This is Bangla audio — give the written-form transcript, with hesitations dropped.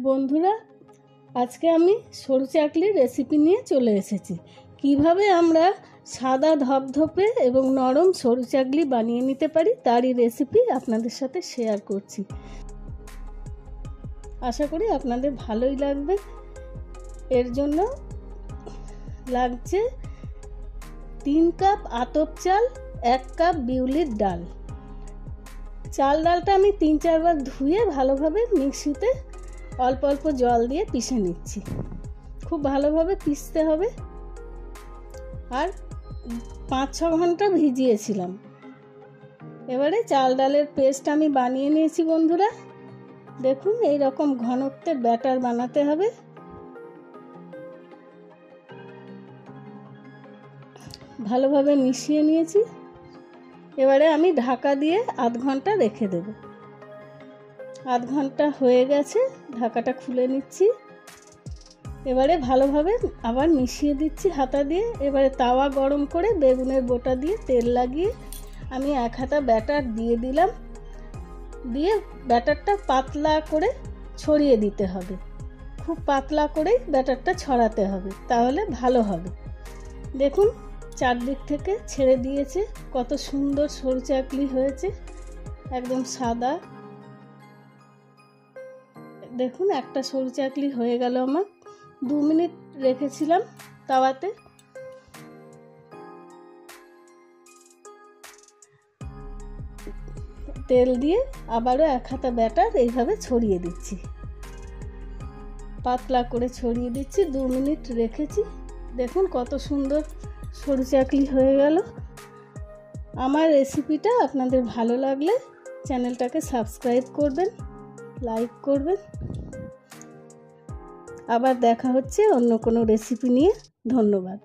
বন্ধুরা, আজকে আমি সরু চাকলির রেসিপি নিয়ে চলে এসেছি। কিভাবে আমরা সাদা ধপধপে এবং নরম সরু চাকলি বানিয়ে নিতে পারি তারই রেসিপি আপনাদের সাথে শেয়ার করছি। আশা করি আপনাদের ভালোই লাগবে। এর জন্য লাগছে 3 কাপ আতপ চাল, 1 কাপ বিউলির ডাল। চাল ডালটা আমি 3-4 বার ধুয়ে ভালোভাবে মিক্সিতে অল্প অল্প জল দিয়ে পিষে নিচ্ছি। খুব ভালোভাবে পিষতে হবে। আর 5-6 ঘন্টা ভিজিয়েছিলাম। এবারে চাল ডালের পেস্ট আমি বানিয়ে নিয়েছি বন্ধুরা। দেখুন, এই রকম ঘনত্বের ব্যাটার বানাতে হবে। ভালোভাবে মিশিয়ে নিয়েছি। এবারে আমি ঢাকা দিয়ে আধ ঘন্টা রেখে দেব। আধ ঘন্টা হয়ে গেছে, ঢাকাটা খুলে নিচ্ছি। এবারে ভালোভাবে আবার মিশিয়ে দিচ্ছি হাতা দিয়ে। এবারে তাওয়া গরম করে বেগুনের বোটা দিয়ে তেল লাগিয়ে আমি 1 হাতা ব্যাটার দিয়ে দিলাম। দিয়ে ব্যাটারটা পাতলা করে ছড়িয়ে দিতে হবে। খুব পাতলা করেই ব্যাটারটা ছড়াতে হবে, তাহলে ভালো হবে। দেখুন, চারদিক থেকে ছেড়ে দিয়েছে। কত সুন্দর সরু চাকলি হয়েছে, একদম সাদা। দেখুন, একটা সরু চাকলি হয়ে গেল আমার। 2 মিনিট রেখেছিলাম তাওয়াতে। তেল দিয়ে আবারও 1 হাতা ব্যাটার এইভাবে ছড়িয়ে দিচ্ছি। পাতলা করে ছড়িয়ে দিচ্ছি। 2 মিনিট রেখেছি। দেখুন কত সুন্দর সরু চাকলি হয়ে গেল। আমার রেসিপিটা আপনাদের ভালো লাগলে চ্যানেলটাকে সাবস্ক্রাইব করবেন, লাইক করবেন। আবার দেখা হচ্ছে অন্য কোনো রেসিপি নিয়ে। ধন্যবাদ।